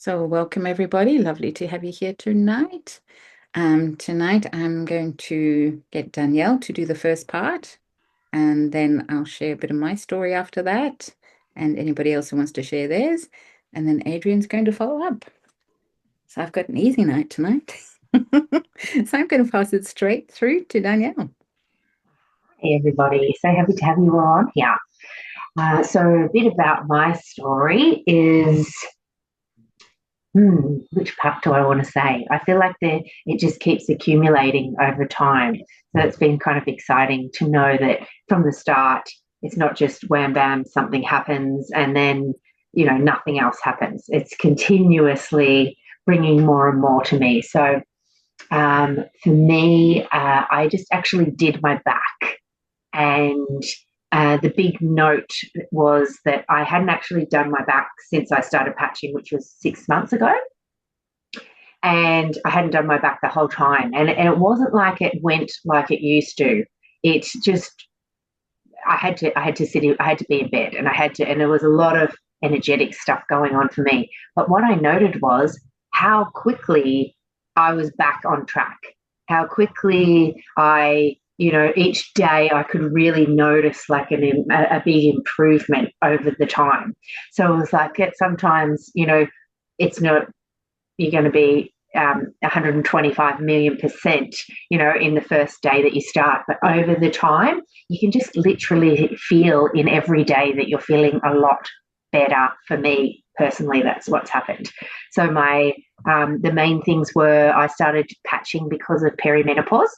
So, welcome everybody. Lovely to have you here tonight. Tonight I'm going to get Danielle to do the first part, and then I'll share a bit of my story after that, and anybody else who wants to share theirs, and then Adrian's going to follow up. So I've got an easy night tonight. So I'm going to pass it straight through to Danielle. Hey everybody, so happy to have you on here. So a bit about my story is, which part do I want to say? I feel like it just keeps accumulating over time. So it's been kind of exciting to know that from the start, it's not just wham bam, something happens and then, nothing else happens. It's continuously bringing more and more to me. So for me, I just actually did my back. And the big note was that I hadn't actually done my back since I started patching, which was 6 months ago. And I hadn't done my back the whole time. And it wasn't like it went like it used to. It's just I had to be in bed and there was a lot of energetic stuff going on for me. But what I noted was how quickly I was back on track, how quickly each day I could really notice like a big improvement over the time. So it was like sometimes, it's not, you're going to be 125 million%, in the first day that you start. But over the time, you can just literally feel in every day that you're feeling a lot better. For me personally, that's what's happened. So the main things were I started patching because of perimenopause.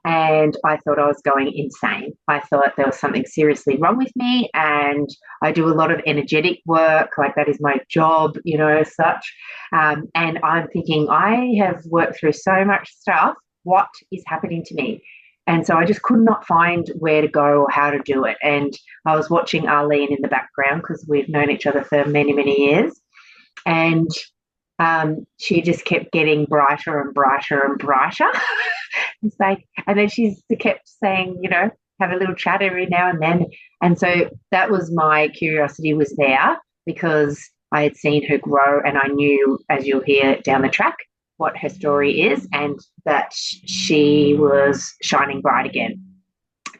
And I thought I was going insane. I thought there was something seriously wrong with me. And I do a lot of energetic work, like that is my job, as such. And I'm thinking, I have worked through so much stuff. What is happening to me? And so I just could not find where to go or how to do it. And I was watching Arleen in the background because we've known each other for many, many years. And she just kept getting brighter and brighter and brighter. It's like, and then she kept saying, have a little chat every now and then. And so that was my curiosity was there because I had seen her grow and I knew, as you'll hear down the track, what her story is and that she was shining bright again.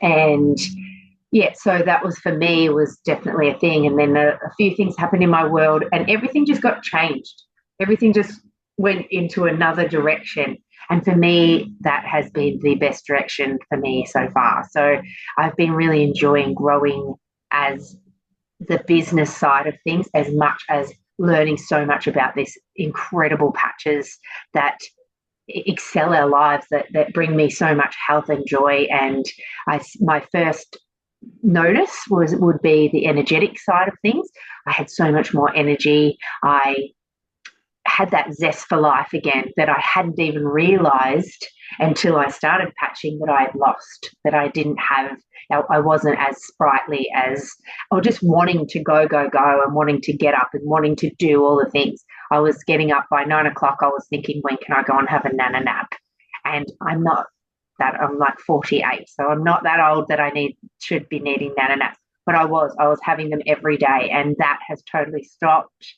And yeah, so that was for me was definitely a thing. And then a few things happened in my world and everything just got changed. Everything just went into another direction. And for me, that has been the best direction for me so far. So I've been really enjoying growing as the business side of things as much as learning so much about these incredible patches that excel our lives, that bring me so much health and joy. And my first notice would be the energetic side of things. I had so much more energy. I had that zest for life again that I hadn't even realized until I started patching that I had lost, that I didn't have, I wasn't as sprightly as, or just wanting to go, go, go and wanting to get up and wanting to do all the things. I was getting up by 9 o'clock. I was thinking, when can I go and have a nana nap? And I'm not that, I'm like 48. So I'm not that old that should be needing nana naps. But I was having them every day and that has totally stopped.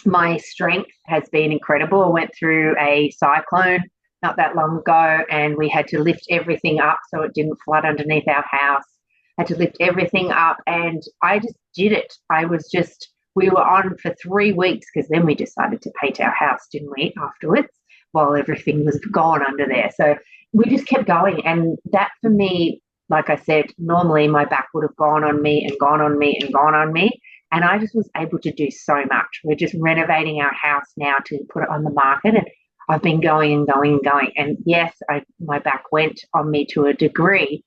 My strength has been incredible. I went through a cyclone not that long ago and we had to lift everything up so it didn't flood underneath our house. I had to lift everything up and I just did it. We were on for 3 weeks because then we decided to paint our house, didn't we, afterwards, while everything was gone under there. So we just kept going. And that for me, like I said, normally my back would have gone on me and gone on me and gone on me. And I just was able to do so much. We're just renovating our house now to put it on the market. And I've been going and going and going. And yes, my back went on me to a degree,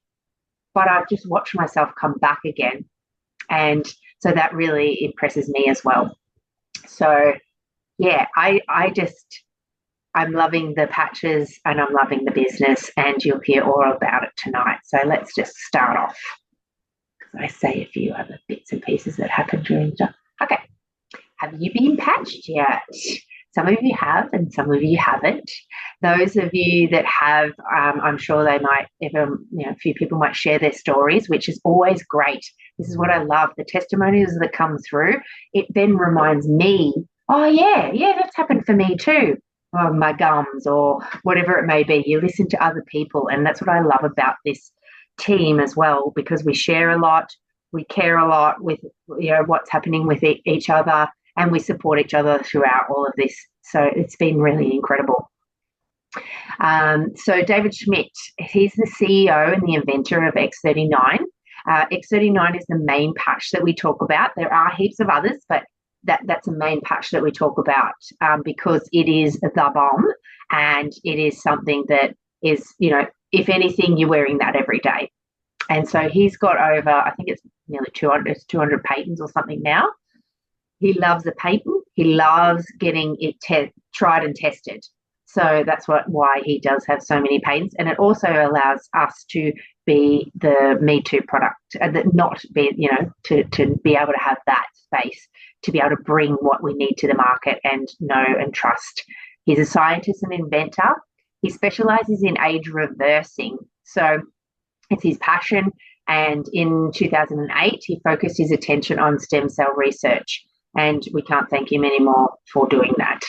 but I've just watched myself come back again. And so that really impresses me as well. So yeah, I'm loving the patches and I'm loving the business and you'll hear all about it tonight. So let's just start off. I say a few other bits and pieces that happened during the. Okay. Have you been patched yet? Some of you have, and some of you haven't. Those of you that have, I'm sure they might even, a few people might share their stories, which is always great. This is what I love. The testimonials that come through, it then reminds me, oh, yeah, that's happened for me too. Or my gums, or whatever it may be. You listen to other people, and that's what I love about this team as well, because we share a lot, we care a lot with what's happening with each other, and we support each other throughout all of this. So it's been really incredible. So David Schmidt, he's the CEO and the inventor of X39. X39 is the main patch that we talk about. There are heaps of others, but that's a main patch that we talk about because it is the bomb, and it is something that is, if anything, you're wearing that every day. And so he's got over, I think it's nearly 200 patents or something now. He loves a patent. He loves getting it tried and tested. So that's why he does have so many patents. And it also allows us to be the Me Too product, and not be, to be able to have that space to be able to bring what we need to the market and know and trust. He's a scientist and inventor. He specializes in age reversing. So it's his passion. And in 2008, he focused his attention on stem cell research. And we can't thank him anymore for doing that.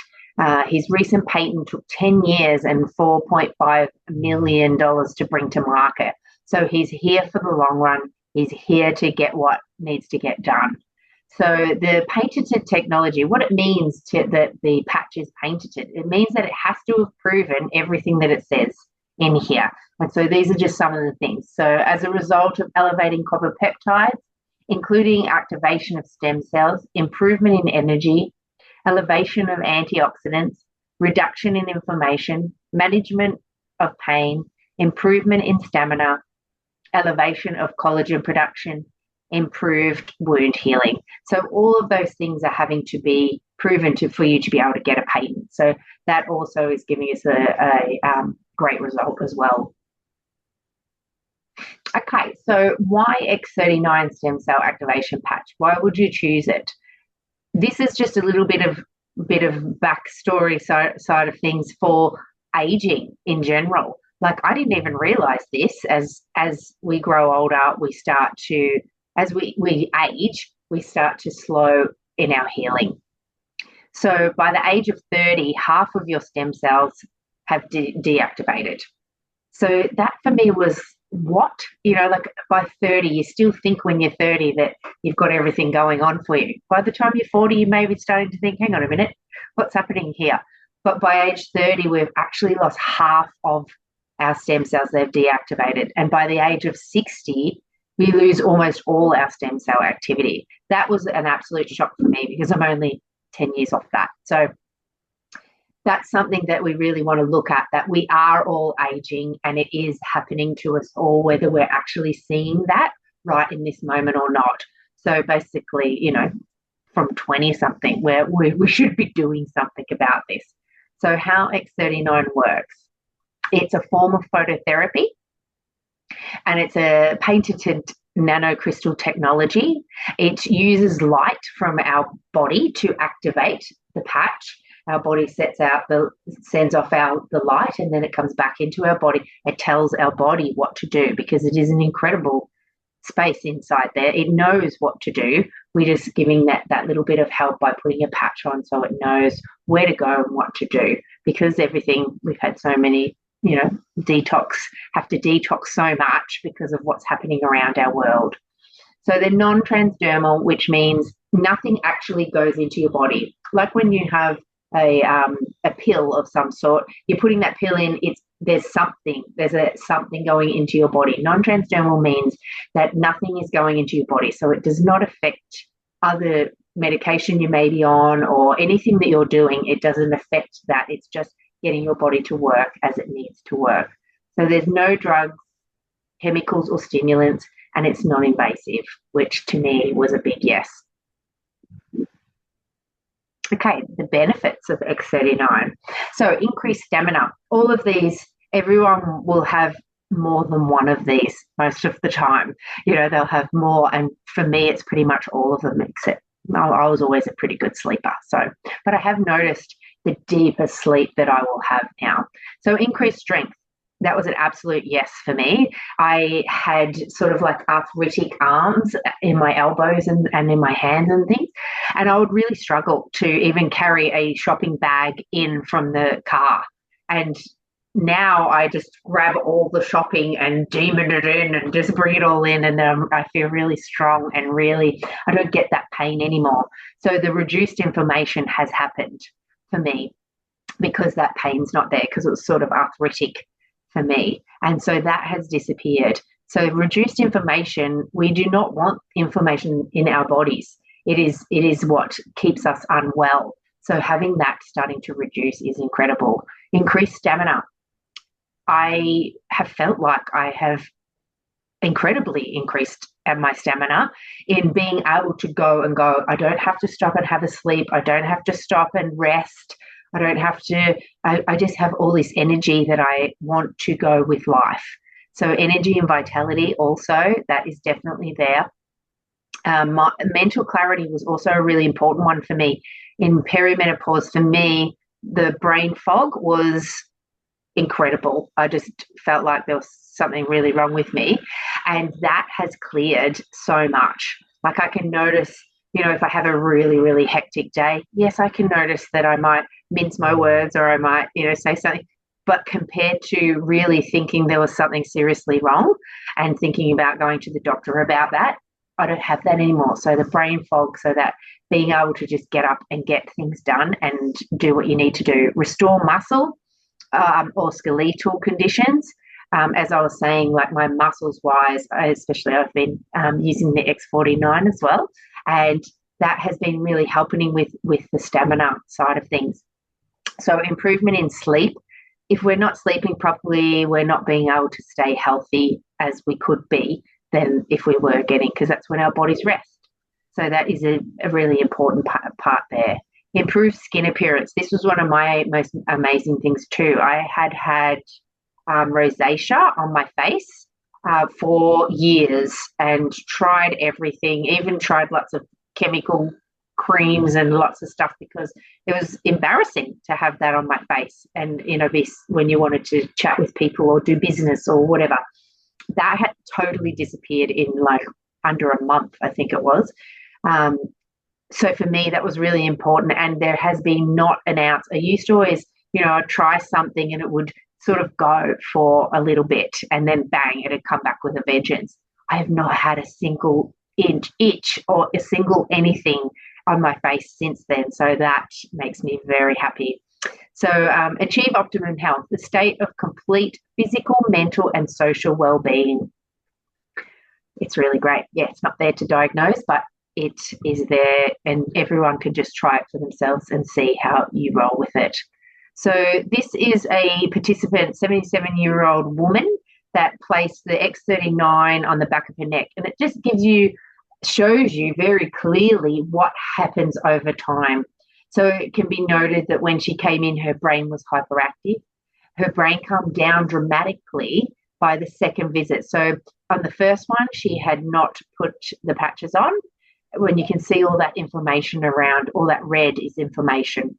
His recent patent took 10 years and $4.5 million to bring to market. So he's here for the long run. He's here to get what needs to get done. So the patented technology, what it means that the patch is patented, it means that it has to have proven everything that it says in here. And so these are just some of the things. So as a result of elevating copper peptides, including activation of stem cells, improvement in energy, elevation of antioxidants, reduction in inflammation, management of pain, improvement in stamina, elevation of collagen production, improved wound healing. So all of those things are having to be proven for you to be able to get a patent. So that also is giving us a great result as well. Okay, so why X39 stem cell activation patch? Why would you choose it? This is just a little bit of backstory side of things for aging in general. Like, I didn't even realize this. As we grow older, we start to, as we age, we start to slow in our healing. So by the age of 30, half of your stem cells have deactivated. So that for me was, what? Like, by 30, you still think when you're 30 that you've got everything going on for you. By the time you're 40, you may be starting to think, hang on a minute, what's happening here? But by age 30, we've actually lost half of our stem cells. They've deactivated. And by the age of 60, we lose almost all our stem cell activity. That was an absolute shock for me because I'm only 10 years off that. So that's something that we really want to look at, that we are all aging and it is happening to us all, whether we're actually seeing that right in this moment or not. So basically, from 20-something, where we should be doing something about this. So how X39 works, it's a form of phototherapy, and it's a patented nanocrystal technology. It uses light from our body to activate the patch. Our body sends off the light, and then it comes back into our body. It tells our body what to do because it is an incredible space inside there. It knows what to do. We're just giving that little bit of help by putting a patch on so it knows where to go and what to do, because we've had so many, have to detox so much because of what's happening around our world. So they're non-transdermal, which means nothing actually goes into your body. Like when you have a pill of some sort, you're putting that pill in, there's something going into your body. Non-transdermal means that nothing is going into your body, so it does not affect other medication you may be on or anything that you're doing. It doesn't affect that. It's just getting your body to work as it needs to work. So there's no drugs, chemicals or stimulants, and it's non-invasive, which to me was a big yes. Okay, the benefits of X39. So increased stamina. All of these, everyone will have more than one of these most of the time. They'll have more, and for me, it's pretty much all of them, except I was always a pretty good sleeper. So, but I have noticed the deeper sleep that I will have now. So increased strength. That was an absolute yes for me. I had sort of like arthritic arms in my elbows and in my hands and things. And I would really struggle to even carry a shopping bag in from the car. And now I just grab all the shopping and demon it in and just bring it all in. And I feel really strong and really, I don't get that pain anymore. So the reduced inflammation has happened for me because that pain's not there because it was sort of arthritic for me. And so that has disappeared. So reduced inflammation, we do not want inflammation in our bodies. It is what keeps us unwell. So having that starting to reduce is incredible. Increased stamina. I have felt like I have incredibly increased my stamina in being able to go and go. I don't have to stop and have a sleep. I don't have to stop and rest. I don't have to, I just have all this energy that I want to go with life. So energy and vitality also, that is definitely there. My mental clarity was also a really important one for me. In perimenopause, for me, the brain fog was incredible. I just felt like there was something really wrong with me. And that has cleared so much. Like I can notice, if I have a really, really hectic day, yes, I can notice that I might mince my words or I might, say something. But compared to really thinking there was something seriously wrong and thinking about going to the doctor about that, I don't have that anymore. So the brain fog, so that being able to just get up and get things done and do what you need to do, restore muscle or skeletal conditions. As I was saying, like my muscles wise, especially I've been using the X49 as well. And that has been really helping with the stamina side of things. So improvement in sleep. If we're not sleeping properly, we're not being able to stay healthy as we could be than if we were getting, because that's when our bodies rest. So that is a really important part there. Improved skin appearance. This was one of my most amazing things too. I had rosacea on my face for years and tried everything, even tried lots of chemical creams and lots of stuff because it was embarrassing to have that on my face. And, when you wanted to chat with people or do business or whatever, that had totally disappeared in like under a month, I think it was. So for me, that was really important. And there has been not an ounce. I used to always, I'd try something and it would sort of go for a little bit and then bang, it'd come back with a vengeance. I have not had a single itch or a single anything on my face since then. So that makes me very happy. So achieve optimum health, the state of complete physical, mental, and social well-being. It's really great. Yeah, it's not there to diagnose, but it is there and everyone can just try it for themselves and see how you roll with it. So this is a participant, 77-year-old woman that placed the X39 on the back of her neck. And it just shows you very clearly what happens over time. So it can be noted that when she came in, her brain was hyperactive. Her brain calmed down dramatically by the second visit. So on the first one, she had not put the patches on. When you can see all that inflammation around, all that red is inflammation.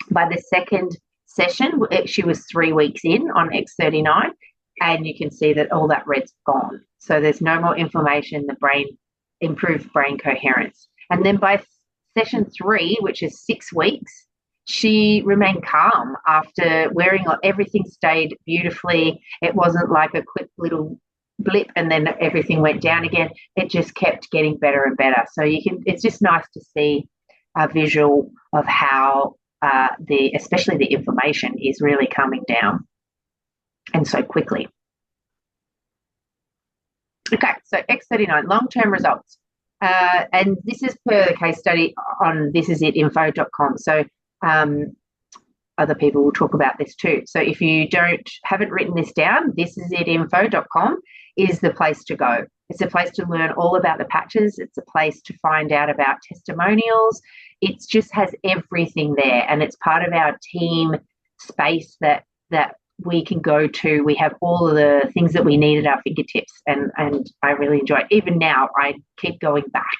By the second session, she was 3 weeks in on X39, and you can see that all that red's gone. So there's no more inflammation, the brain, improved brain coherence. And then by session 3, which is 6 weeks, she remained calm after wearing everything stayed beautifully. It wasn't like a quick little blip and then everything went down again. It just kept getting better and better. So it's just nice to see a visual of how especially the inflammation is really coming down and so quickly. Okay, so X39, long-term results. And this is per the case study on thisisit.info.com. So other people will talk about this too. So if you haven't written this down, thisisit.info.com is the place to go. It's a place to learn all about the patches. It's a place to find out about testimonials. It just has everything there, and it's part of our team space that we can go to. We have all of the things that we need at our fingertips, and I really enjoy it. Even now, I keep going back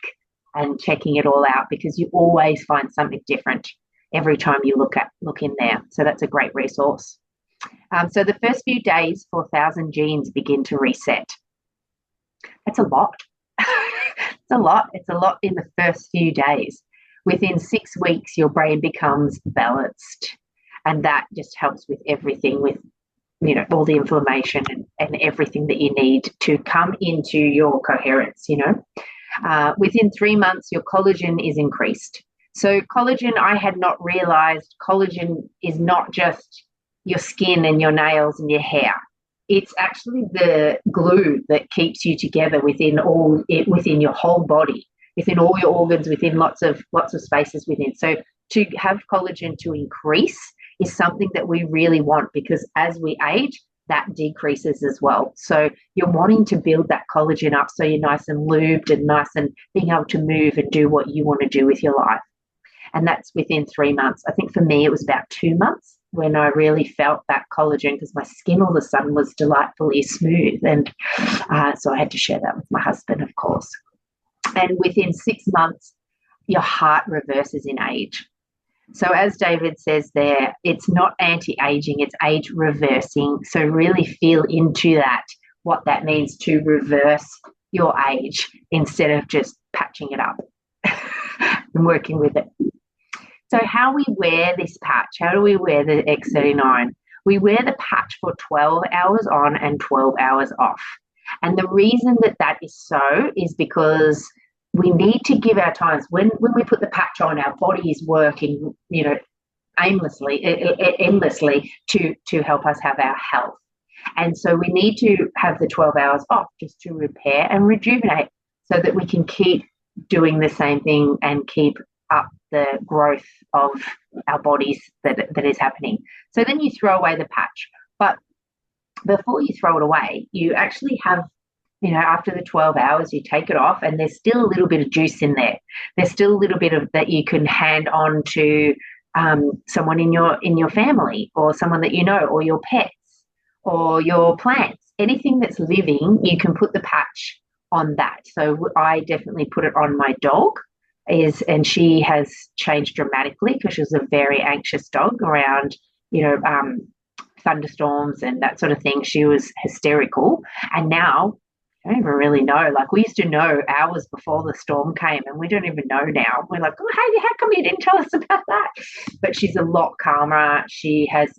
and checking it all out because you always find something different. every time you look in there. So that's a great resource. So the first few days, 4,000 genes begin to reset. That's a lot. It's a lot. It's a lot in the first few days. Within 6 weeks, your brain becomes balanced. And that just helps with everything, with all the inflammation and everything that you need to come into your coherence. Within 3 months, your collagen is increased. So collagen, I had not realized collagen is not just your skin and your nails and your hair. It's actually the glue that keeps you together within your whole body, within all your organs, within lots of spaces within. So to have collagen to increase is something that we really want, because as we age, that decreases as well. So you're wanting to build that collagen up so you're nice and lubed and nice and being able to move and do what you want to do with your life. And that's within 3 months. I think for me, it was about 2 months when I really felt that collagen, because my skin all of a sudden was delightfully smooth. And so I had to share that with my husband, of course. And within 6 months, your heart reverses in age. So as David says there, it's not anti-aging, it's age reversing. So really feel into that, what that means to reverse your age instead of just patching it up and working with it. So how we wear this patch, how do we wear the X39? We wear the patch for 12 hours on and 12 hours off. And the reason that is so is because we need to give our times. When we put the patch on, our body is working, endlessly to help us have our health. And so we need to have the 12 hours off just to repair and rejuvenate so that we can keep doing the same thing and keep up the growth of our bodies that is happening. So then you throw away the patch. But before you throw it away, you actually have, after the 12 hours, you take it off and there's still a little bit of juice in there. There's still a little bit of that you can hand on to someone in your family, or someone that you know, or your pets or your plants. Anything that's living, you can put the patch on that. So I definitely put it on my dog, and she has changed dramatically because she was a very anxious dog around, thunderstorms and that sort of thing. She was hysterical. And now I don't even really know. Like, we used to know hours before the storm came, and we don't even know now. We're like, oh, hey, how come you didn't tell us about that? But she's a lot calmer. She has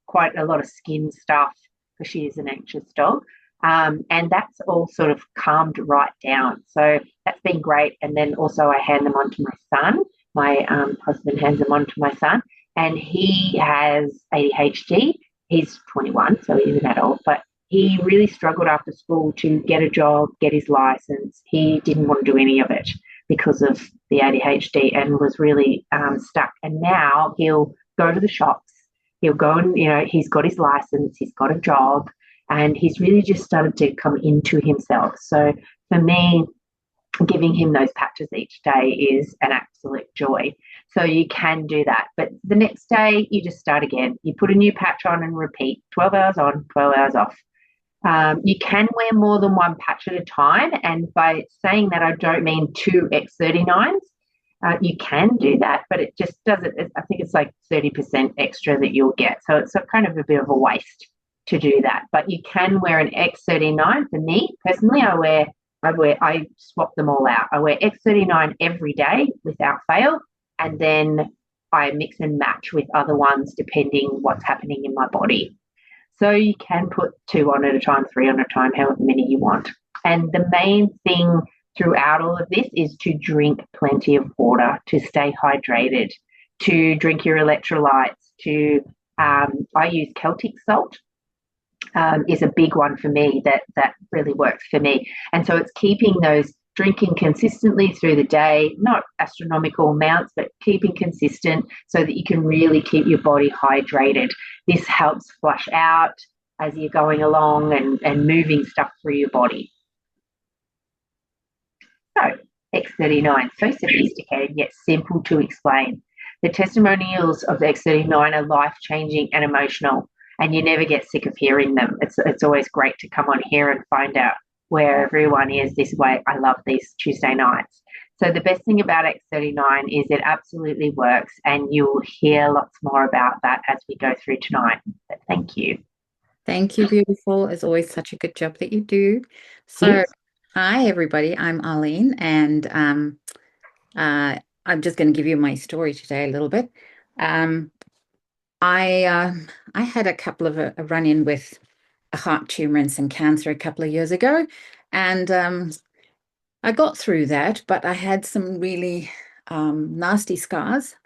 quite a lot of skin stuff because she is an anxious dog. And that's all sort of calmed right down. So that's been great. And then also I hand them on to my son. My husband hands them on to my son, and he has ADHD. He's 21, so he's an adult, but he really struggled after school to get a job, get his license. He didn't want to do any of it because of the ADHD and was really stuck. And now he'll go to the shops. He'll go and, he's got his license, he's got a job, and he's really just started to come into himself. So for me, giving him those patches each day is an absolute joy. So you can do that. But the next day, you just start again. You put a new patch on and repeat, 12 hours on, 12 hours off. You can wear more than one patch at a time. And by saying that, I don't mean 2 X39s. You can do that, but it just doesn't. I think it's like 30% extra that you'll get. So it's kind of a bit of a waste to do that. But you can wear an X39. For me personally, I swap them all out. I wear X39 every day without fail, and then I mix and match with other ones depending what's happening in my body. So you can put 2 on at a time, 3 on at a time, however many you want. And the main thing throughout all of this is to drink plenty of water, to stay hydrated, to drink your electrolytes, I use Celtic salt. Is a big one for me that really works for me. And so it's keeping those, drinking consistently through the day, not astronomical amounts, but keeping consistent so that you can really keep your body hydrated. This helps flush out as you're going along and moving stuff through your body. So X39, so sophisticated yet simple to explain. The testimonials of the X39 are life-changing and emotional, and you never get sick of hearing them. It's always great to come on here and find out where everyone is this way. I love these Tuesday nights. So the best thing about X39 is it absolutely works, and you'll hear lots more about that as we go through tonight. But thank you. Thank you, beautiful. It's always such a good job that you do. So, Yes. hi, everybody. I'm Arleen, and I'm just going to give you my story today a little bit. Um, I had a couple of a run-in with a heart tumor and some cancer a couple of years ago, and I got through that, but I had some really nasty scars,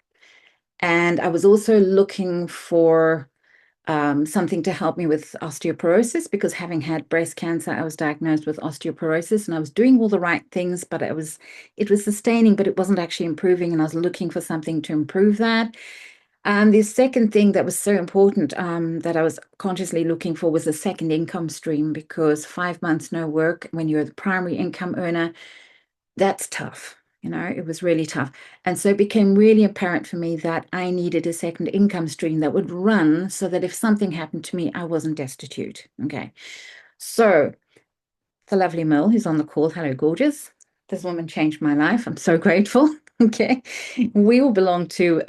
and I was also looking for something to help me with osteoporosis because having had breast cancer, I was diagnosed with osteoporosis and I was doing all the right things, but it was sustaining, but it wasn't actually improving, and I was looking for something to improve that. And the second thing that was so important that I was consciously looking for was a second income stream because 5 months no work when you're the primary income earner, that's tough. It was really tough. And so it became really apparent for me that I needed a second income stream that would run so that if something happened to me, I wasn't destitute. Okay. So the lovely Mill who's on the call, hello, gorgeous. This woman changed my life. I'm so grateful. Okay. We all belong to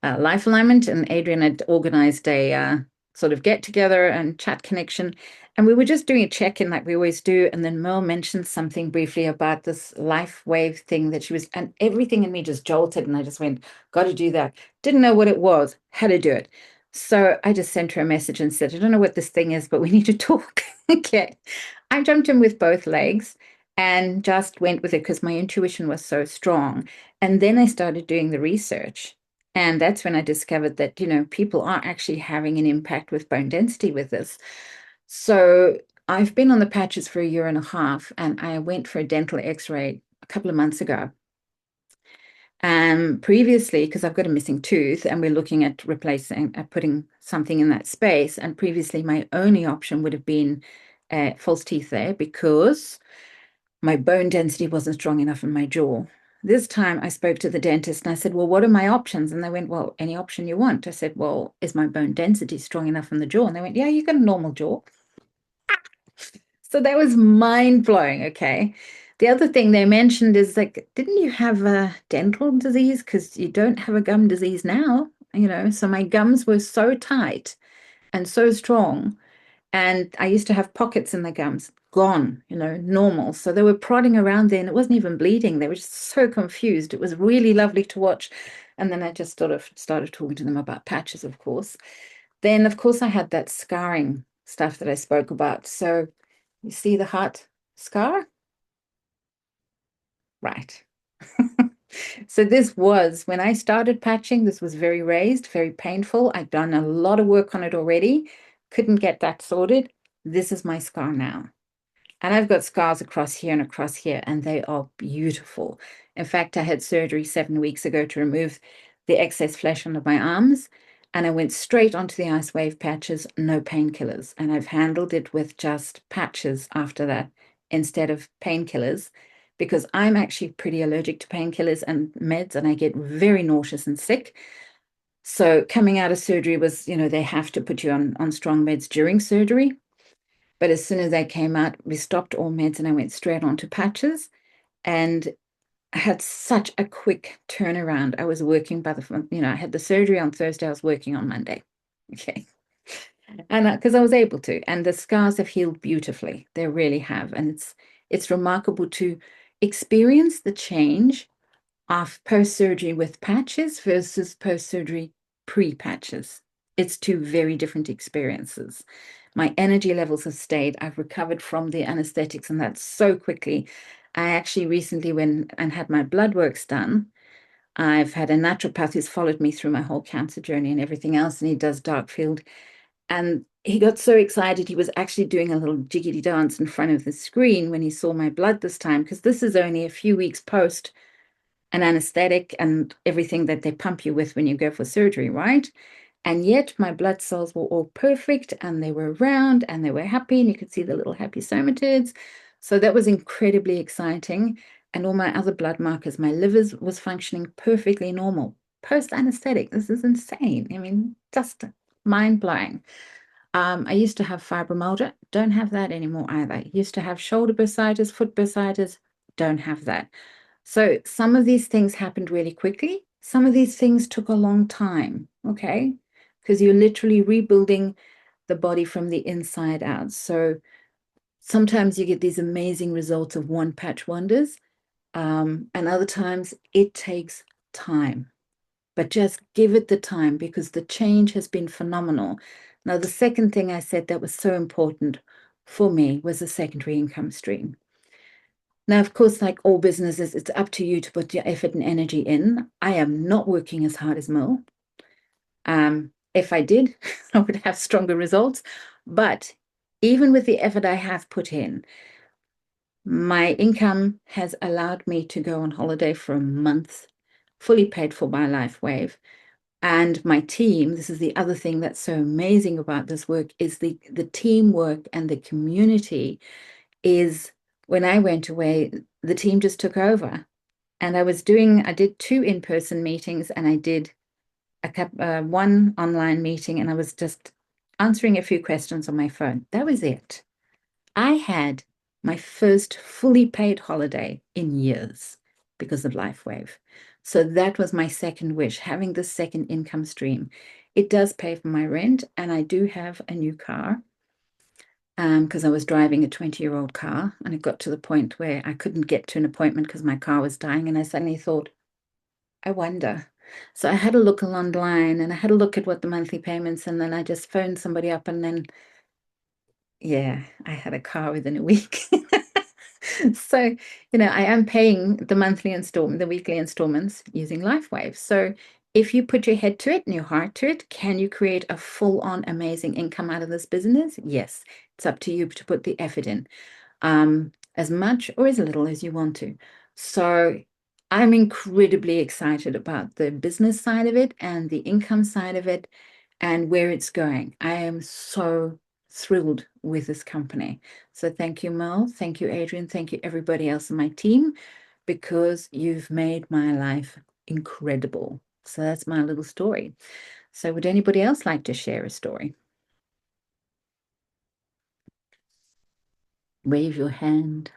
Life Alignment, and Adrian had organized a sort of get together and chat connection. And we were just doing a check in like we always do. And then Merle mentioned something briefly about this LifeWave thing that she was, and everything in me just jolted. And I just went, got to do that. Didn't know what it was, how to do it. So I just sent her a message and said, I don't know what this thing is, but we need to talk. Okay. I jumped in with both legs and just went with it because my intuition was so strong. And then I started doing the research. And that's when I discovered that, people are actually having an impact with bone density with this. So I've been on the patches for a year and a half, and I went for a dental x-ray a couple of months ago. Previously, because I've got a missing tooth and we're looking at replacing, putting something in that space. And previously, my only option would have been false teeth there because my bone density wasn't strong enough in my jaw. This time I spoke to the dentist and I said, well, what are my options? And they went, well, any option you want. I said, well, is my bone density strong enough in the jaw? And they went, yeah, you got a normal jaw. So that was mind blowing. Okay. The other thing they mentioned is like, didn't you have a dental disease? Because you don't have a gum disease now, So my gums were so tight and so strong, and I used to have pockets in the gums, gone, normal. So they were prodding around there and it wasn't even bleeding. They were just so confused. It was really lovely to watch. And then I just sort of started talking to them about patches, of course. Then, of course, I had that scarring stuff that I spoke about. So you see the heart scar? Right. So this was when I started patching, this was very raised, very painful. I'd done a lot of work on it already, couldn't get that sorted. This is my scar now. And I've got scars across here, and they are beautiful. In fact, I had surgery 7 weeks ago to remove the excess flesh under my arms, and I went straight onto the ice wave patches, no painkillers. And I've handled it with just patches after that instead of painkillers because I'm actually pretty allergic to painkillers and meds, and I get very nauseous and sick. So coming out of surgery was, they have to put you on strong meds during surgery. But as soon as I came out, we stopped all meds and I went straight on to patches. And I had such a quick turnaround. I was working I had the surgery on Thursday, I was working on Monday. Okay. And because I was able to, and the scars have healed beautifully. They really have. And it's remarkable to experience the change of post-surgery with patches versus post-surgery pre-patches. It's two very different experiences. My energy levels have stayed. I've recovered from the anesthetics, and that's so quickly. I actually recently went and had my blood works done. I've had a naturopath who's followed me through my whole cancer journey and everything else, and he does dark field. And he got so excited, he was actually doing a little jiggity dance in front of the screen when he saw my blood this time, because this is only a few weeks post an anesthetic and everything that they pump you with when you go for surgery, right? And yet my blood cells were all perfect and they were round and they were happy, and you could see the little happy somatids. So that was incredibly exciting. And all my other blood markers, my livers was functioning perfectly normal post anesthetic. This is insane. I mean, just mind blowing. I used to have fibromyalgia, don't have that anymore either. Used to have shoulder bursitis, foot bursitis, don't have that. So some of these things happened really quickly. Some of these things took a long time, okay? Because you're literally rebuilding the body from the inside out. So sometimes you get these amazing results of one patch wonders, and other times it takes time. But just give it the time because the change has been phenomenal. Now, the second thing I said that was so important for me was a secondary income stream. Now, of course, like all businesses, it's up to you to put your effort and energy in. I am not working as hard as Mo. If I did, I would have stronger results. But even with the effort I have put in, my income has allowed me to go on holiday for a month, fully paid for by LifeWave. And my team, this is the other thing that's so amazing about this work, is the teamwork and the community is when I went away, the team just took over. And I did two in-person meetings and I did one online meeting and I was just answering a few questions on my phone. That was it. I had my first fully paid holiday in years because of LifeWave. So that was my second wish, having the second income stream. It does pay for my rent, and I do have a new car because I was driving a 20-year-old car, and it got to the point where I couldn't get to an appointment because my car was dying, and I suddenly thought, I wonder. So I had a look online and I had a look at what the monthly payments, and then I just phoned somebody up, and then yeah, I had a car within a week. So, I am paying the monthly installment, the weekly installments using LifeWave. So, if you put your head to it and your heart to it, can you create a full-on amazing income out of this business? Yes, it's up to you to put the effort in, as much or as little as you want to. So, I'm incredibly excited about the business side of it and the income side of it and where it's going. I am so thrilled with this company. So thank you, Mel. Thank you, Adrian. Thank you, everybody else in my team, because you've made my life incredible. So that's my little story. So would anybody else like to share a story? Wave your hand.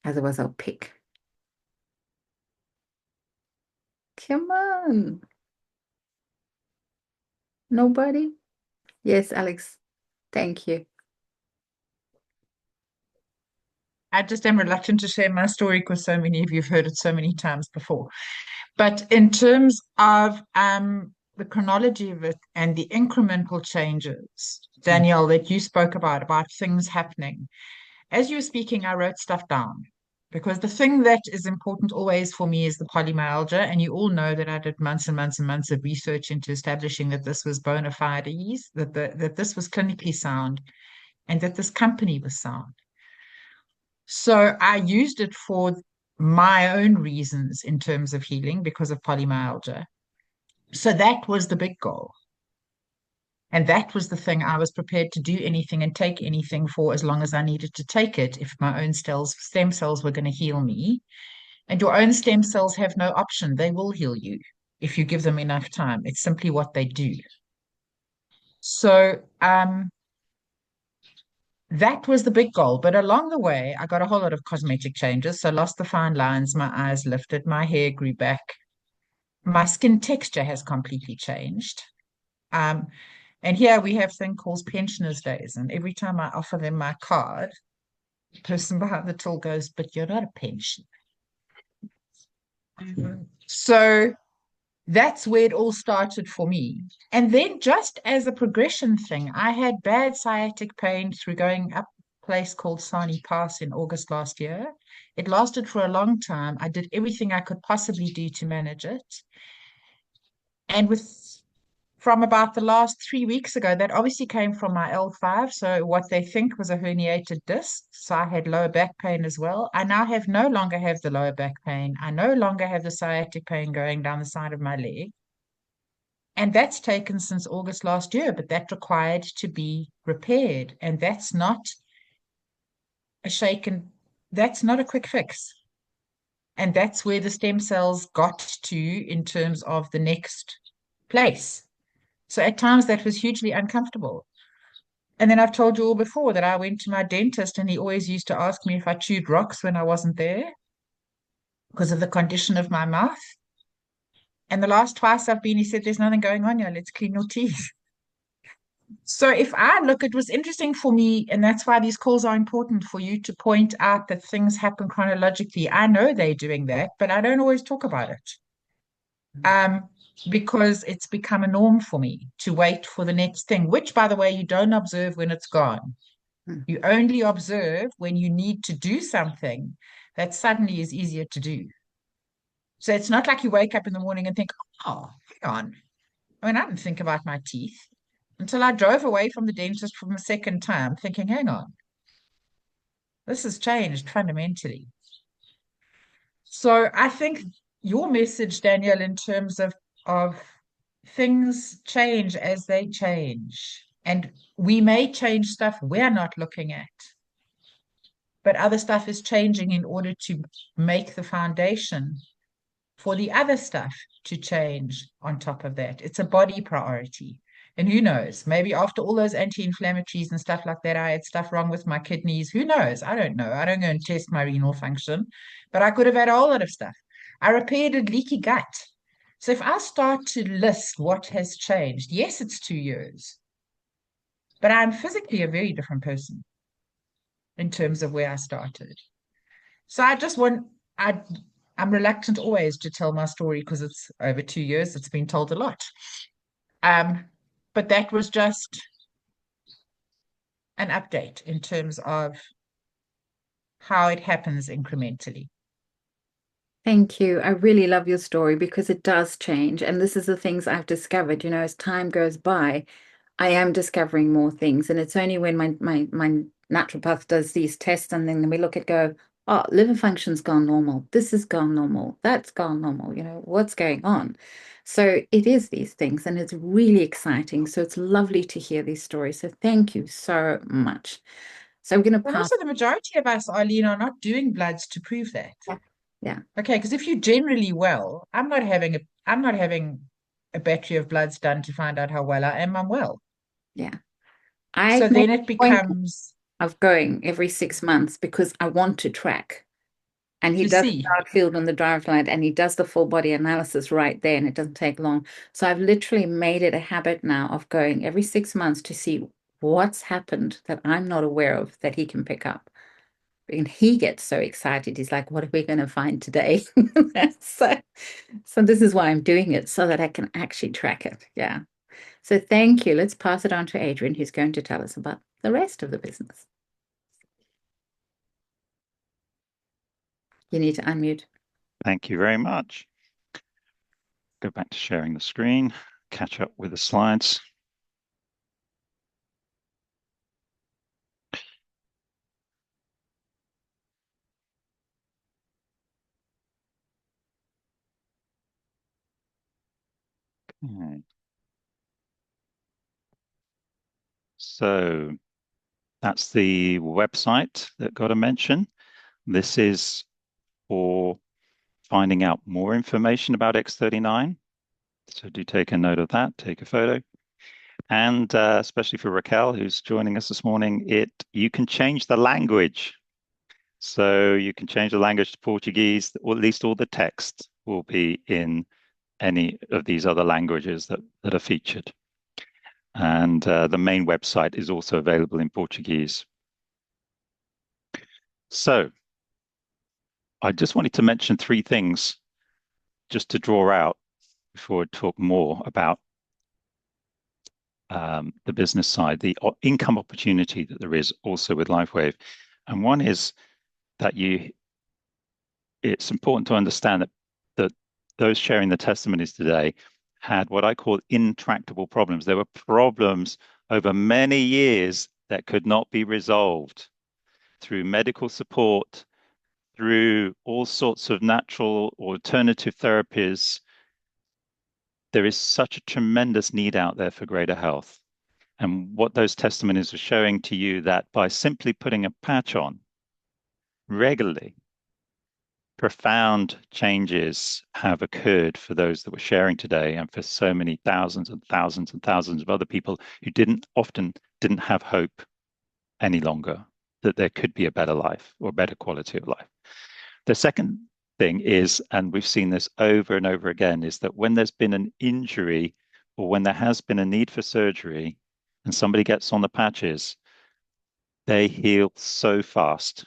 Otherwise, I'll pick. Come on. Nobody? Yes, Alex. Thank you. I just am reluctant to share my story because so many of you have heard it so many times before. But in terms of the chronology of it and the incremental changes, Mm. Danielle, that you spoke about things happening, as you were speaking, I wrote stuff down because the thing that is important always for me is the polymyalgia. And you all know that I did months and months and months of research into establishing that this was bona fides, that this was clinically sound, and that this company was sound. So I used it for my own reasons in terms of healing because of polymyalgia. So that was the big goal. And that was the thing I was prepared to do anything and take anything for as long as I needed to take it if my own stem cells were going to heal me. And your own stem cells have no option. They will heal you if you give them enough time. It's simply what they do. So that was the big goal. But along the way, I got a whole lot of cosmetic changes. So lost the fine lines, my eyes lifted, my hair grew back, my skin texture has completely changed. Um, and here we have thing called pensioners' days. And every time I offer them my card, the person behind the till goes, "But you're not a pension." So that's where it all started for me. And then just as a progression thing, I had bad sciatic pain through going up a place called Sani Pass in August last year. It lasted for a long time. I did everything I could possibly do to manage it. And from about the last 3 weeks ago, that obviously came from my L5. So what they think was a herniated disc. So I had lower back pain as well. I now have no longer have the lower back pain. I no longer have the sciatic pain going down the side of my leg. And that's taken since August last year, but that required to be repaired. And that's not a that's not a quick fix. And that's where the stem cells got to in terms of the next place. So at times that was hugely uncomfortable. And then I've told you all before that I went to my dentist and he always used to ask me if I chewed rocks when I wasn't there because of the condition of my mouth. And the last twice I've been, he said, there's nothing going on here. Let's clean your teeth. So if I look, it was interesting for me, and that's why these calls are important for you to point out that things happen chronologically. I know they're doing that, but I don't always talk about it. Um, because it's become a norm for me to wait for the next thing, which, by the way, you don't observe when it's gone. Mm. You only observe when you need to do something that suddenly is easier to do. So it's not like you wake up in the morning and think, oh, hang on. I mean, I didn't think about my teeth until I drove away from the dentist from the second time, thinking, hang on, this has changed fundamentally. So I think your message, Danielle, in terms of things change as they change, and we may change stuff we're not looking at, but other stuff is changing in order to make the foundation for the other stuff to change on top of that. It's a body priority. And who knows? Maybe after all those anti-inflammatories and stuff like that, I had stuff wrong with my kidneys. Who knows? I don't know. I don't go and test my renal function, but I could have had a whole lot of stuff. I repaired a leaky gut. So if I start to list what has changed, yes, it's 2 years, but I'm physically a very different person in terms of where I started. So I just want, I, I'm reluctant always to tell my story because it's over 2 years. It's been told a lot. Um, but that was just an update in terms of how it happens incrementally. Thank you. I really love your story because it does change. And this is the things I've discovered, as time goes by, I am discovering more things. And it's only when my naturopath does these tests and then we look at go, oh, liver function's gone normal. This has gone normal. That's gone normal. What's going on? So it is these things and it's really exciting. So it's lovely to hear these stories. So thank you so much. So I'm going to But pass. also, the majority of us, Arleen, are not doing bloods to prove that. Yeah. Yeah. Okay, because if you're generally well, I'm not having a battery of bloods done to find out how well I am. I'm well. Yeah. I've So made then it a point becomes of going every 6 months because I want to track. And he to does see. the field on the driver's light and he does the full body analysis right there and it doesn't take long. So I've literally made it a habit now of going every 6 months to see what's happened that I'm not aware of that he can pick up. And he gets so excited. He's like, what are we going to find today? So, so this is why I'm doing it so that I can actually track it. Yeah. So thank you. Let's pass it on to Adrian, who's going to tell us about the rest of the business. You need to unmute. Thank you very much. Go back to sharing the screen, catch up with the slides. Okay. So that's the website that got a mention. This is for finding out more information about X39. So do take a note of that, take a photo. And especially for Raquel, who's joining us this morning, you can change the language. So you can change the language to Portuguese, or at least all the text will be in any of these other languages that are featured. And the main website is also available in Portuguese. So I just wanted to mention three things just to draw out before I talk more about the business side, the income opportunity that there is also with LifeWave. And one is that it's important to understand that those sharing the testimonies today had what I call intractable problems. There were problems over many years that could not be resolved through medical support, through all sorts of natural alternative therapies. There is such a tremendous need out there for greater health. And what those testimonies are showing to you that by simply putting a patch on regularly, profound changes have occurred for those that were sharing today, and for so many thousands and thousands and thousands of other people who often didn't have hope any longer that there could be a better life or a better quality of life. The second thing is, and we've seen this over and over again, is that when there's been an injury or when there has been a need for surgery and somebody gets on the patches, they heal so fast.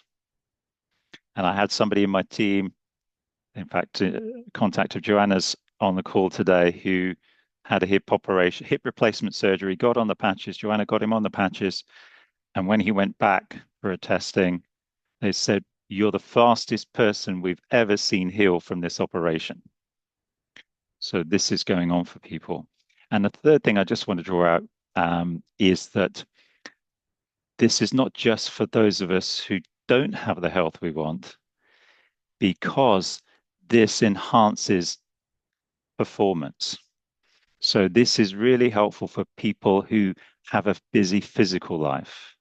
And I had somebody in my team, in fact, contact of Joanna's on the call today, who had a hip operation, hip replacement surgery, got on the patches. Joanna got him on the patches. And when he went back for a testing, they said, "You're the fastest person we've ever seen heal from this operation." So this is going on for people. And the third thing I just want to draw out is that this is not just for those of us who don't have the health we want, because this enhances performance. So this is really helpful for people who have a busy physical life,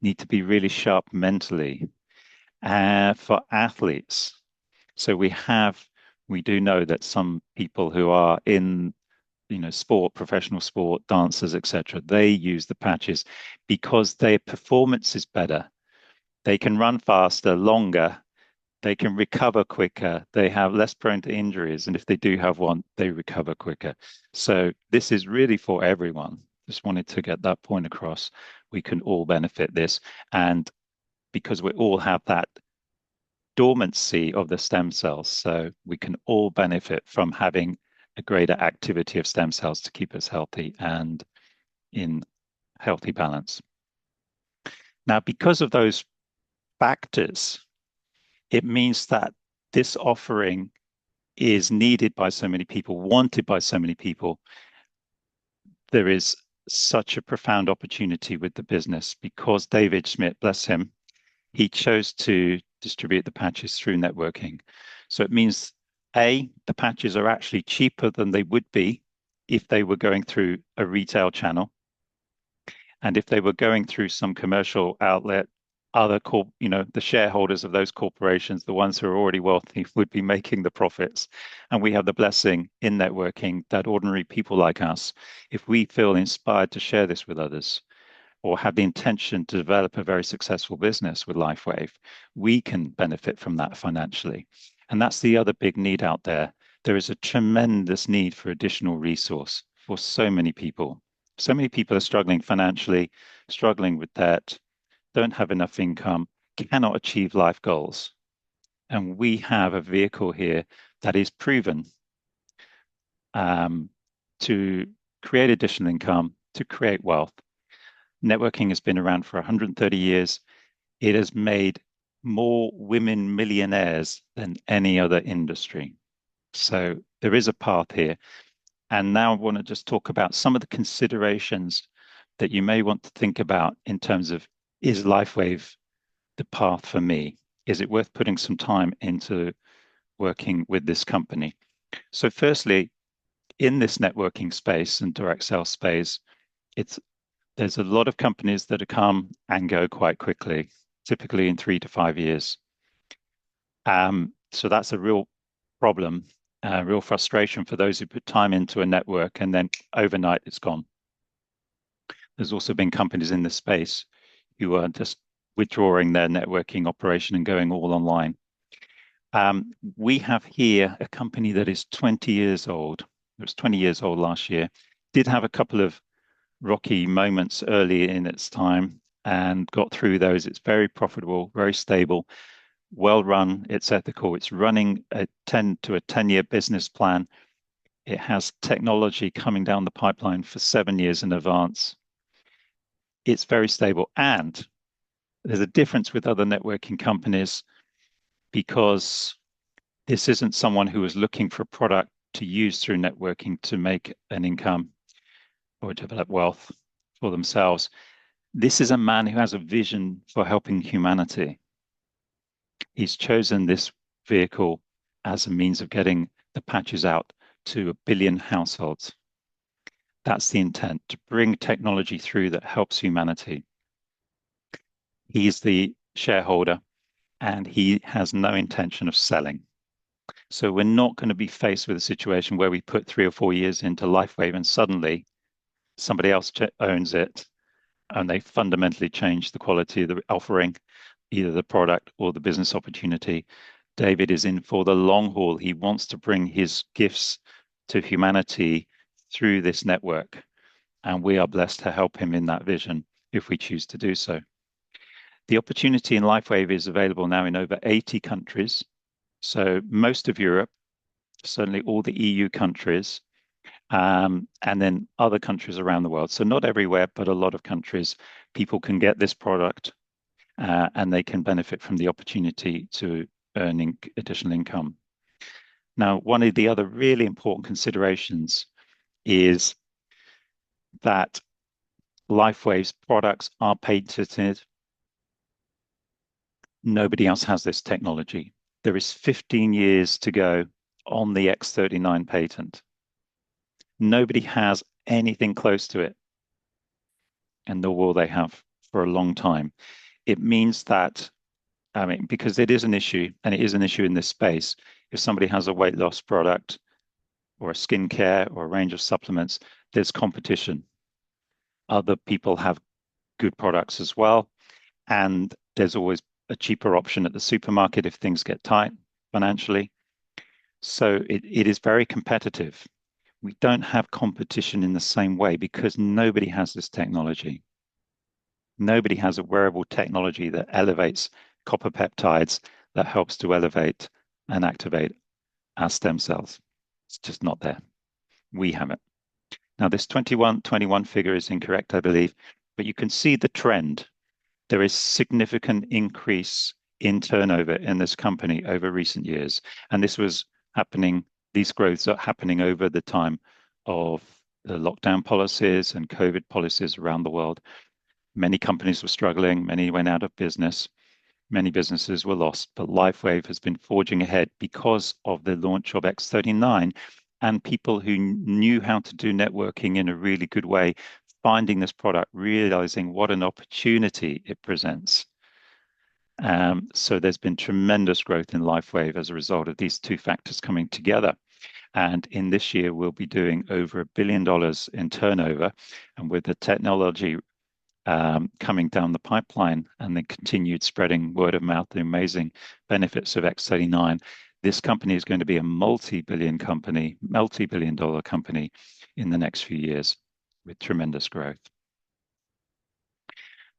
need to be really sharp mentally, for athletes. So we do know that some people who are in, sport, professional sport, dancers, etc., they use the patches because their performance is better. They can run faster, longer, they can recover quicker, they have less prone to injuries, and if they do have one, they recover quicker. So this is really for everyone. Just wanted to get that point across. We can all benefit this, and because we all have that dormancy of the stem cells, so we can all benefit from having a greater activity of stem cells to keep us healthy and in healthy balance. Now, because of those factors, it means that this offering is needed by so many people, wanted by so many people. There is such a profound opportunity with the business because David Schmidt, bless him, he chose to distribute the patches through networking. So it means, A, the patches are actually cheaper than they would be if they were going through a retail channel. And if they were going through some commercial outlet, the shareholders of those corporations, the ones who are already wealthy, would be making the profits. And we have the blessing in networking that ordinary people like us, if we feel inspired to share this with others, or have the intention to develop a very successful business with LifeWave, we can benefit from that financially. And that's the other big need out there. There is a tremendous need for additional resource for so many people. So many people are struggling financially, struggling with debt, don't have enough income, cannot achieve life goals. And we have a vehicle here that is proven to create additional income, to create wealth. Networking has been around for 130 years. It has made more women millionaires than any other industry. So there is a path here. And now I want to just talk about some of the considerations that you may want to think about in terms of, is LifeWave the path for me? Is it worth putting some time into working with this company? So firstly, in this networking space and direct sales space, there's a lot of companies that come and go quite quickly, typically in 3 to 5 years. So that's a real problem, real frustration for those who put time into a network and then overnight it's gone. There's also been companies in this space who are just withdrawing their networking operation and going all online. We have here a company that is 20 years old. It was 20 years old last year. Did have a couple of rocky moments early in its time and got through those. It's very profitable, very stable, well run. It's ethical. It's running a 10-year business plan. It has technology coming down the pipeline for 7 years in advance. It's very stable. And there's a difference with other networking companies because this isn't someone who is looking for a product to use through networking to make an income or develop wealth for themselves. This is a man who has a vision for helping humanity. He's chosen this vehicle as a means of getting the patches out to 1 billion households. That's the intent, to bring technology through that helps humanity. He's the shareholder and he has no intention of selling. So we're not going to be faced with a situation where we put 3 or 4 years into LifeWave and suddenly somebody else owns it and they fundamentally change the quality of the offering, either the product or the business opportunity. David is in for the long haul. He wants to bring his gifts to humanity through this network, and we are blessed to help him in that vision if we choose to do so. The opportunity in LifeWave is available now in over 80 countries. So most of Europe, certainly all the EU countries, and then other countries around the world. So not everywhere, but a lot of countries, people can get this product and they can benefit from the opportunity to earning additional income. Now, one of the other really important considerations is that LifeWave's products are patented. Nobody else has this technology. There is 15 years to go on the X39 patent. Nobody has anything close to it, and nor will they have for a long time. It means that, I mean, because it is an issue, and it is an issue in this space, if somebody has a weight loss product or a skincare or a range of supplements, there's competition. Other people have good products as well, and there's always a cheaper option at the supermarket if things get tight financially. So it is very competitive. We don't have competition in the same way because nobody has this technology. Nobody has a wearable technology that elevates copper peptides that helps to elevate and activate our stem cells. It's just not there. We have it. Now, this 21 figure is incorrect, I believe, but you can see the trend. There is significant increase in turnover in this company over recent years. And this was happening, these growths are happening over the time of the lockdown policies and COVID policies around the world. Many companies were struggling, many went out of business, many businesses were lost, but LifeWave has been forging ahead because of the launch of X39 and people who knew how to do networking in a really good way, finding this product, realizing what an opportunity it presents. So there's been tremendous growth in LifeWave as a result of these two factors coming together. And in this year, we'll be doing over $1 billion in turnover. And with the technology coming down the pipeline and the continued spreading word of mouth, the amazing benefits of X39, this company is going to be a multi-billion dollar company in the next few years with tremendous growth.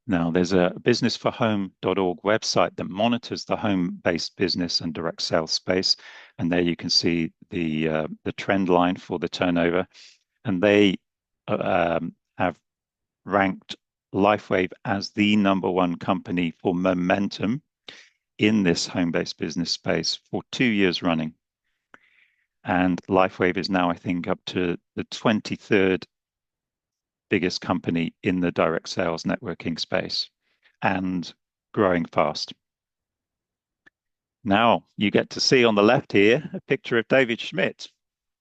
Now, there's a businessforhome.org website that monitors the home-based business and direct sales space. And there you can see the trend line for the turnover. And they have ranked LifeWave as the #1 company for momentum in this home-based business space for 2 years running. And LifeWave is now, I think, up to the 23rd biggest company in the direct sales networking space and growing fast. Now you get to see on the left here a picture of David Schmidt,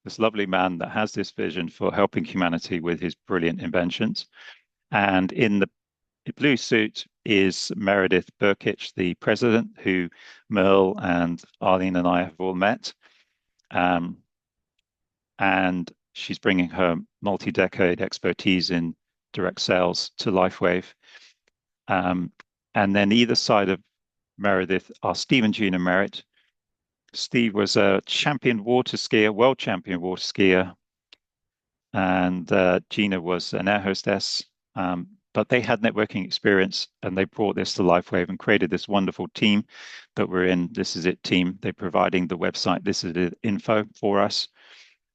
this lovely man that has this vision for helping humanity with his brilliant inventions. And in the blue suit is Meredith Burkich, the president, who Merle and Arleen and I have all met. And she's bringing her multi-decade expertise in direct sales to LifeWave. And then either side of Meredith are Steve and Gina Merritt. Steve was a champion water skier, world champion water skier, and Gina was an air hostess. But they had networking experience and they brought this to LifeWave and created this wonderful team that we're in. This is it team. They're providing the website. This is the info for us.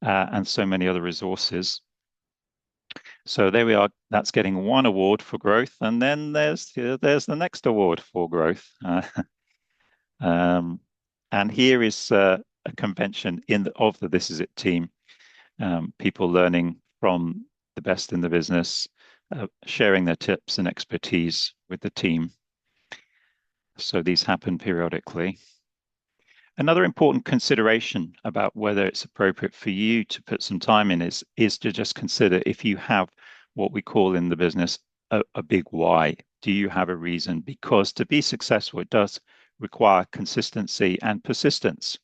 And so many other resources. So there we are. That's getting one award for growth, and then there's the next award for growth. And here is a convention of the This Is It team. People learning from the best in the business, sharing their tips and expertise with the team. So these happen periodically. Another important consideration about whether it's appropriate for you to put some time in is to just consider if you have what we call in the business a big why. Do you have a reason? Because to be successful, it does require consistency and persistence.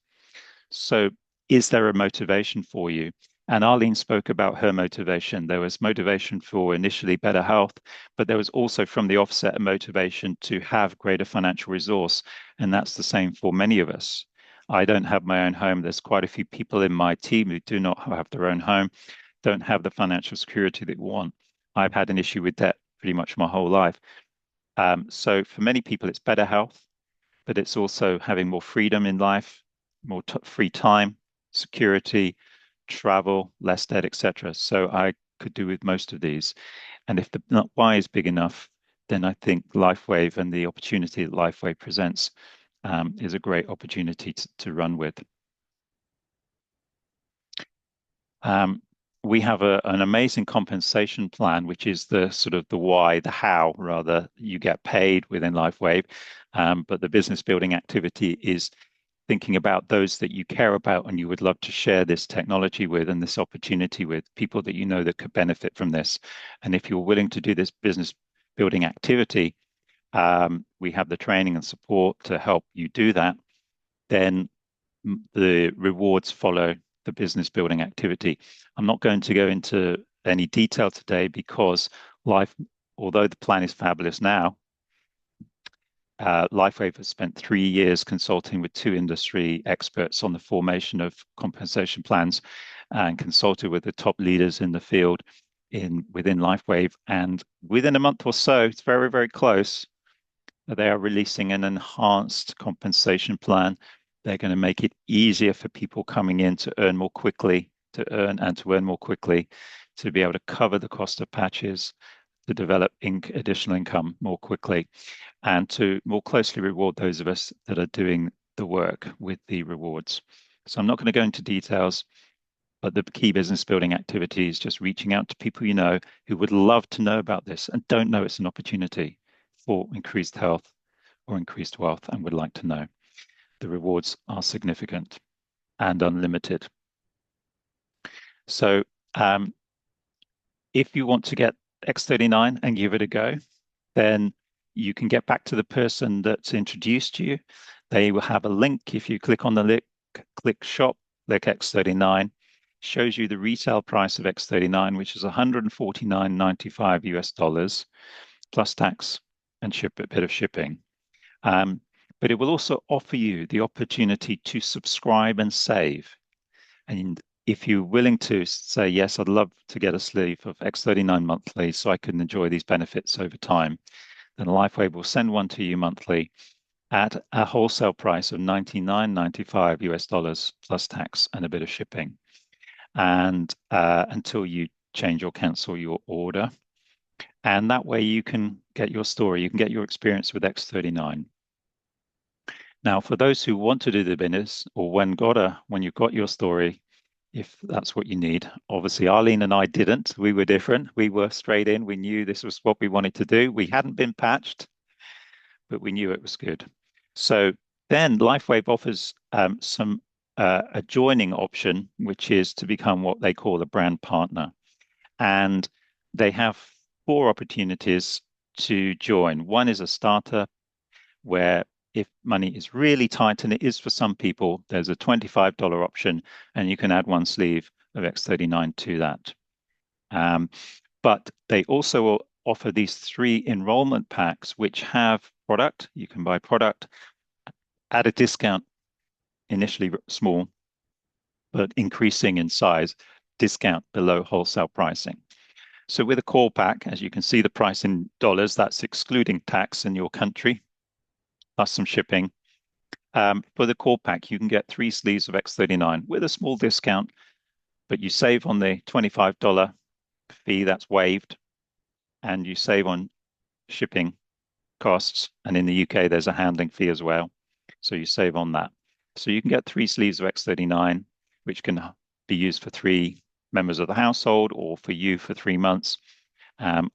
So is there a motivation for you? And Arleen spoke about her motivation. There was motivation for initially better health, but there was also from the offset a motivation to have greater financial resource. And that's the same for many of us. I don't have my own home. There's quite a few people in my team who do not have their own home, don't have the financial security that we want. I've had an issue with debt pretty much my whole life. So for many people, it's better health, but it's also having more freedom in life, more free time, security, travel, less debt, etc. So I could do with most of these. And if the why is big enough, then I think LifeWave and the opportunity that LifeWave presents is a great opportunity to run with. We have an amazing compensation plan, which is the sort of the why, the how, rather, you get paid within LifeWave. But the business building activity is thinking about those that you care about and you would love to share this technology with and this opportunity with people that you know that could benefit from this. And if you're willing to do this business building activity, we have the training and support to help you do that. Then the rewards follow the business building activity. I'm not going to go into any detail today because although the plan is fabulous now, LifeWave has spent 3 years consulting with 2 industry experts on the formation of compensation plans and consulted with the top leaders in the field within LifeWave. And within a month or so, it's very, very close, they are releasing an enhanced compensation plan. They're going to make it easier for people coming in to earn more quickly, to earn more quickly, to be able to cover the cost of patches, to develop additional income more quickly, and to more closely reward those of us that are doing the work with the rewards. So I'm not going to go into details, but the key business building activity is just reaching out to people you know who would love to know about this and don't know it's an opportunity for increased health or increased wealth and would like to know. The rewards are significant and unlimited. So if you want to get X39 and give it a go, then you can get back to the person that's introduced you. They will have a link. If you click on the link, click shop, click X39, shows you the retail price of X39, which is $149.95 US, plus tax and a bit of shipping. But it will also offer you the opportunity to subscribe and save. And if you're willing to say, yes, I'd love to get a sleeve of X39 monthly so I can enjoy these benefits over time, then LifeWave will send one to you monthly at a wholesale price of $99.95 US plus tax and a bit of shipping. And until you change or cancel your order. And that way you can get your story, you can get your experience with X39. Now, for those who want to do the business, or when you've got your story, if that's what you need. Obviously, Arleen and I didn't. We were different. We were straight in. We knew this was what we wanted to do. We hadn't been patched, but we knew it was good. So then LifeWave offers a joining option, which is to become what they call a brand partner. And they have 4 opportunities to join. One is a starter, where if money is really tight, and it is for some people, there's a $25 option, and you can add 1 sleeve of X39 to that. But they also offer these 3 enrollment packs, which have product. You can buy product at a discount, initially small, but increasing in size, discount below wholesale pricing. So with a core pack, as you can see the price in dollars, that's excluding tax in your country, plus some shipping. For the core pack, you can get 3 sleeves of X39 with a small discount, but you save on the $25 fee that's waived, and you save on shipping costs. And in the UK, there's a handling fee as well. So you save on that. So you can get 3 sleeves of X39, which can be used for 3 members of the household or for you for 3 months.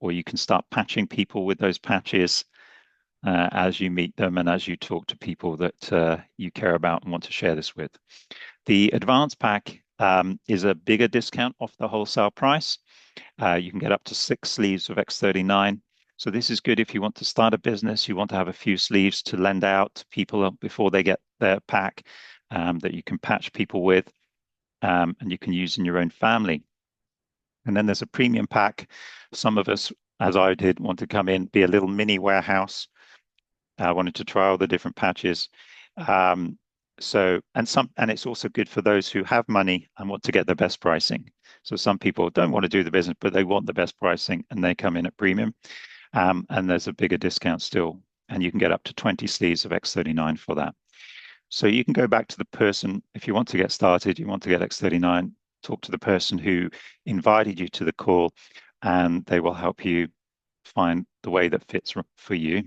Or you can start patching people with those patches as you meet them and as you talk to people that you care about and want to share this with. The advanced pack is a bigger discount off the wholesale price. You can get up to 6 sleeves of X39. So this is good if you want to start a business, you want to have a few sleeves to lend out to people before they get their pack. that you can patch people with, and you can use in your own family. And then there's a premium pack. Some of us, as I did, want to come in, be a little mini warehouse. I wanted to try all the different patches. Um, and it's also good for those who have money and want to get the best pricing. So some people don't want to do the business, but they want the best pricing, and they come in at premium. And there's a bigger discount still, and you can get up to 20 sleeves of X39 for that. So you can go back to the person, if you want to get started, you want to get X39, talk to the person who invited you to the call, and they will help you find the way that fits for you.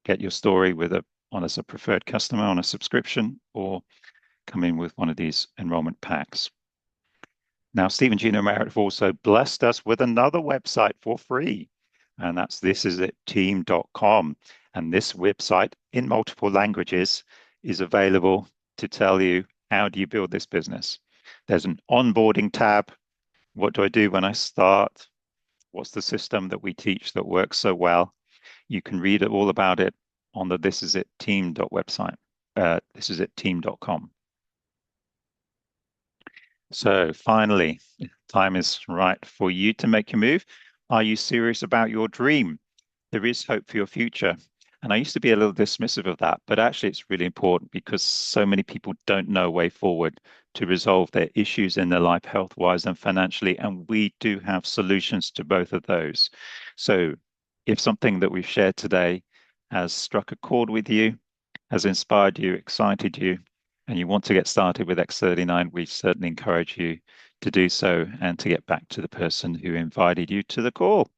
Get your story on as a preferred customer on a subscription, or come in with one of these enrollment packs. Now, Steve, Gina, Merritt have also blessed us with another website for free, and that's thisisitteam.com. And this website in multiple languages is available to tell you, how do you build this business? There's an onboarding tab. What do I do when I start? What's the system that we teach that works so well? You can read all about it on the thisisitteam.website, thisisitteam.com. So finally, time is right for you to make your move. Are you serious about your dream? There is hope for your future. And I used to be a little dismissive of that, but actually it's really important because so many people don't know a way forward to resolve their issues in their life, health-wise and financially. And we do have solutions to both of those. So if something that we've shared today has struck a chord with you, has inspired you, excited you, and you want to get started with X39, we certainly encourage you to do so and to get back to the person who invited you to the call.